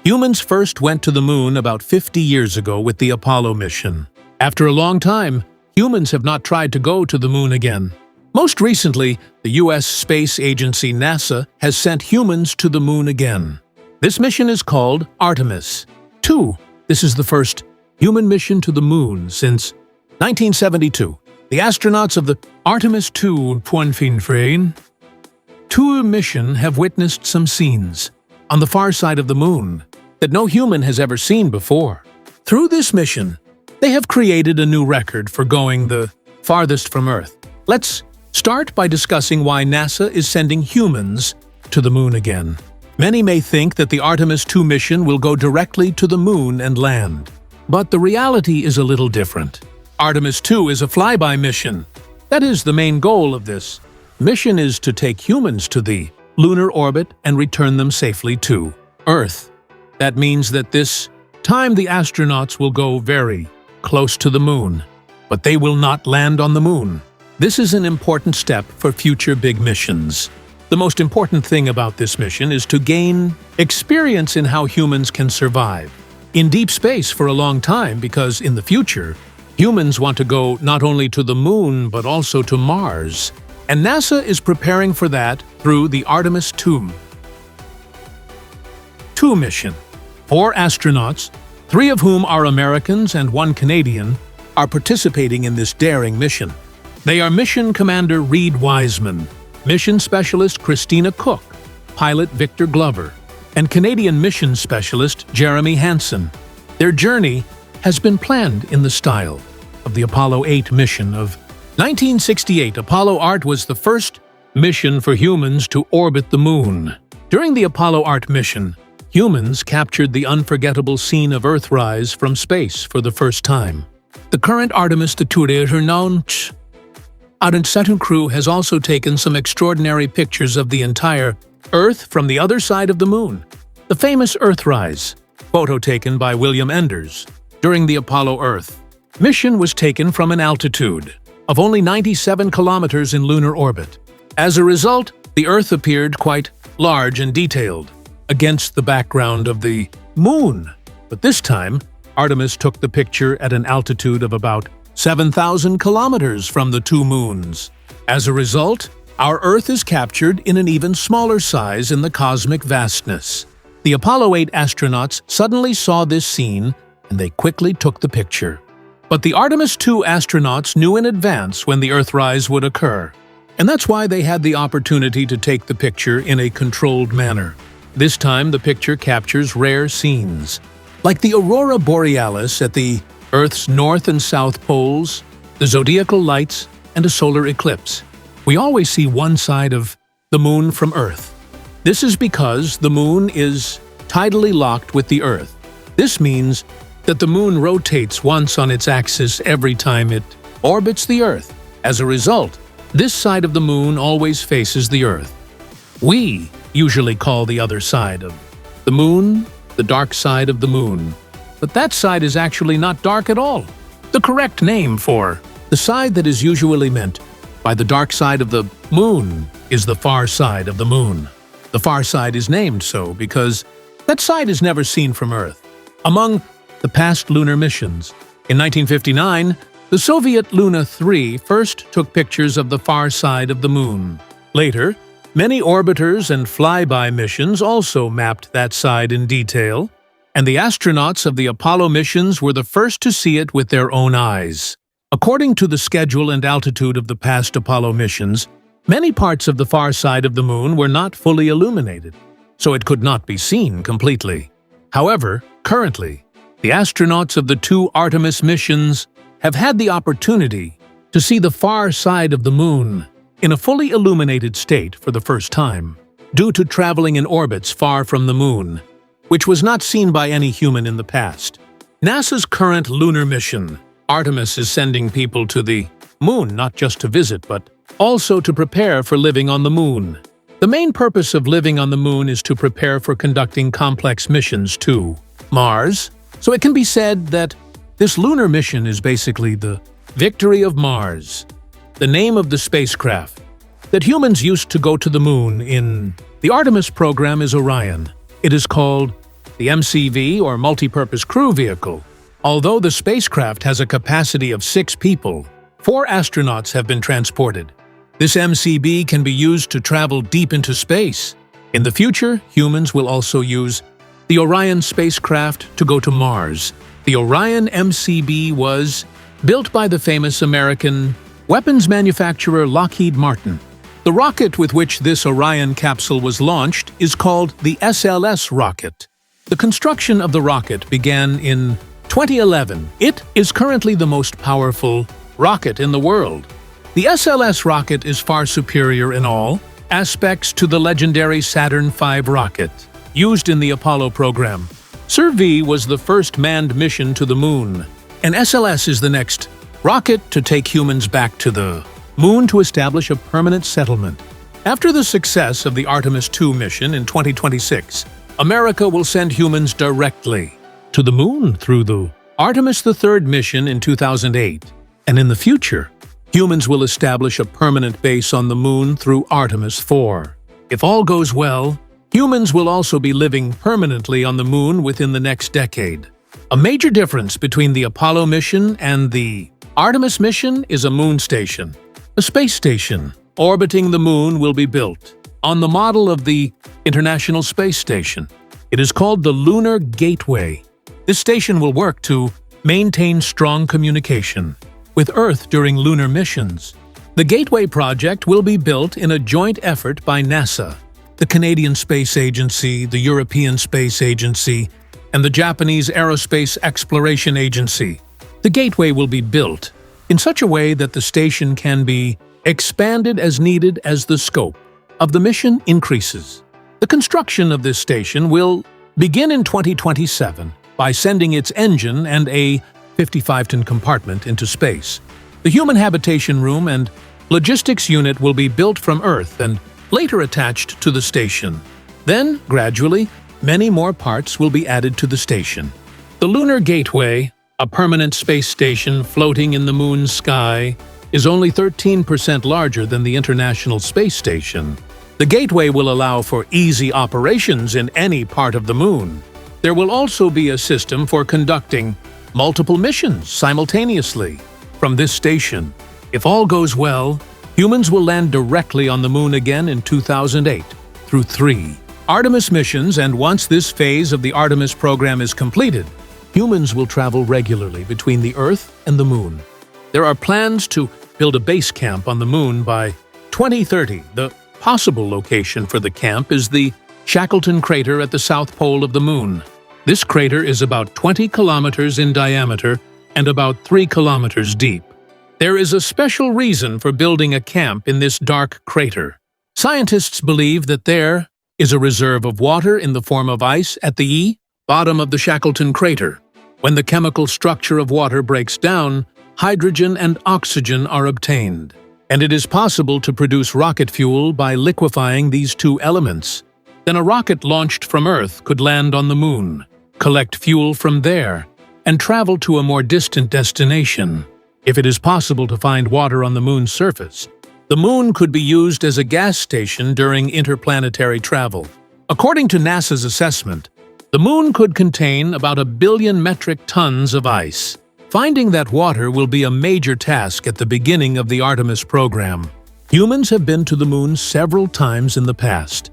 Humans first went to the moon about 50 years ago with the Apollo mission. After a long time, humans have not tried to go to the moon again. Most recently, the U.S. space agency NASA has sent humans to the moon again. This mission is called Artemis 2. This is the first human mission to the moon since 1972. The astronauts of the Artemis 2 mission have witnessed some scenes on the far side of the moon that no human has ever seen before. Through this mission, they have created a new record for going the farthest from Earth. Let's start by discussing why NASA is sending humans to the moon again. Many may think that the Artemis 2 mission will go directly to the moon and land. But the reality is a little different. Artemis 2 is a flyby mission. That is the main goal of this mission, is to take humans to the lunar orbit and return them safely to Earth. That means that this time the astronauts will go very close to the moon, but they will not land on the moon. This is an important step for future big missions. The most important thing about this mission is to gain experience in how humans can survive in deep space for a long time, because in the future, humans want to go not only to the moon but also to Mars. And NASA is preparing for that through the Artemis 2 mission. 4 astronauts, 3 of whom are Americans and 1 Canadian, are participating in this daring mission. They are Mission Commander Reed Wiseman, Mission Specialist Christina Cook, Pilot Victor Glover, and Canadian Mission Specialist Jeremy Hansen. Their journey has been planned in the style of the Apollo 8 mission of 1968. Apollo 8 was the first mission for humans to orbit the moon. During the Apollo 8 mission, humans captured the unforgettable scene of Earthrise from space for the first time. The current Artemis 2 crew has also taken some extraordinary pictures of the entire Earth from the other side of the moon. The famous Earthrise photo taken by William Enders during the Apollo Earth mission was taken from an altitude of only 97 kilometers in lunar orbit. As a result, the Earth appeared quite large and detailed against the background of the moon. But this time, Artemis took the picture at an altitude of about 7,000 kilometers from the 2 moons. As a result, our Earth is captured in an even smaller size in the cosmic vastness. The Apollo 8 astronauts suddenly saw this scene and they quickly took the picture. But the Artemis 2 astronauts knew in advance when the Earthrise would occur, and that's why they had the opportunity to take the picture in a controlled manner. This time, the picture captures rare scenes, like the aurora borealis at the Earth's north and south poles, the zodiacal lights, and a solar eclipse. We always see one side of the moon from Earth. This is because the moon is tidally locked with the Earth. This means that the moon rotates once on its axis every time it orbits the Earth. As a result, this side of the moon always faces the Earth. We usually call the other side of the moon the dark side of the moon. But that side is actually not dark at all. The correct name for the side that is usually meant by the dark side of the moon is the far side of the moon. The far side is named so because that side is never seen from Earth. Among the past lunar missions, in 1959, the Soviet Luna 3 first took pictures of the far side of the moon. Later, many orbiters and flyby missions also mapped that side in detail, and the astronauts of the Apollo missions were the first to see it with their own eyes. According to the schedule and altitude of the past Apollo missions, many parts of the far side of the moon were not fully illuminated, so it could not be seen completely. However, currently, the astronauts of the 2 Artemis missions have had the opportunity to see the far side of the moon in a fully illuminated state for the first time, due to traveling in orbits far from the moon, which was not seen by any human in the past. NASA's current lunar mission, Artemis, is sending people to the moon not just to visit, but also to prepare for living on the moon. The main purpose of living on the moon is to prepare for conducting complex missions to Mars, so it can be said that this lunar mission is basically the victory of Mars, the name of the spacecraft that humans used to go to the moon in the Artemis program is Orion. It is called the MCV or Multipurpose Crew Vehicle. Although the spacecraft has a capacity of 6 people, 4 astronauts have been transported. This MCB can be used to travel deep into space. In the future, humans will also use the Orion spacecraft to go to Mars. The Orion MCB was built by the famous American weapons manufacturer Lockheed Martin. The rocket with which this Orion capsule was launched is called the SLS rocket. The construction of the rocket began in 2011. It is currently the most powerful rocket in the world. The SLS rocket is far superior in all aspects to the legendary Saturn V rocket used in the Apollo program. SUR-V was the first manned mission to the moon, and SLS is the next rocket to take humans back to the moon to establish a permanent settlement. After the success of the Artemis II mission in 2026, America will send humans directly to the moon through the Artemis III mission in 2008, and in the future, humans will establish a permanent base on the moon through Artemis IV. If all goes well, humans will also be living permanently on the moon within the next decade. A major difference between the Apollo mission and the Artemis mission is a moon station. A space station orbiting the moon will be built on the model of the International Space Station. It is called the Lunar Gateway. This station will work to maintain strong communication with Earth during lunar missions. The Gateway project will be built in a joint effort by NASA, the Canadian Space Agency, the European Space Agency, and the Japanese Aerospace Exploration Agency. The Gateway will be built in such a way that the station can be expanded as needed as the scope of the mission increases. The construction of this station will begin in 2027 by sending its engine and a 55-ton compartment into space. The human habitation room and logistics unit will be built from Earth and later attached to the station. Then, gradually, many more parts will be added to the station. The Lunar Gateway, a permanent space station floating in the moon's sky, is only 13% larger than the International Space Station. The Gateway will allow for easy operations in any part of the moon. There will also be a system for conducting multiple missions simultaneously from this station. If all goes well, humans will land directly on the moon again in 2008 through 3 Artemis missions, and once this phase of the Artemis program is completed, humans will travel regularly between the Earth and the moon. There are plans to build a base camp on the moon by 2030. The possible location for the camp is the Shackleton crater at the south pole of the moon. This crater is about 20 kilometers in diameter and about 3 kilometers deep. There is a special reason for building a camp in this dark crater. Scientists believe that there is a reserve of water in the form of ice at the bottom of the Shackleton crater. When the chemical structure of water breaks down, hydrogen and oxygen are obtained, and it is possible to produce rocket fuel by liquefying these 2 elements. Then a rocket launched from Earth could land on the moon, collect fuel from there, and travel to a more distant destination. If it is possible to find water on the moon's surface, the moon could be used as a gas station during interplanetary travel. According to NASA's assessment, the moon could contain about 1 billion metric tons of ice. Finding that water will be a major task at the beginning of the Artemis program. Humans have been to the moon several times in the past,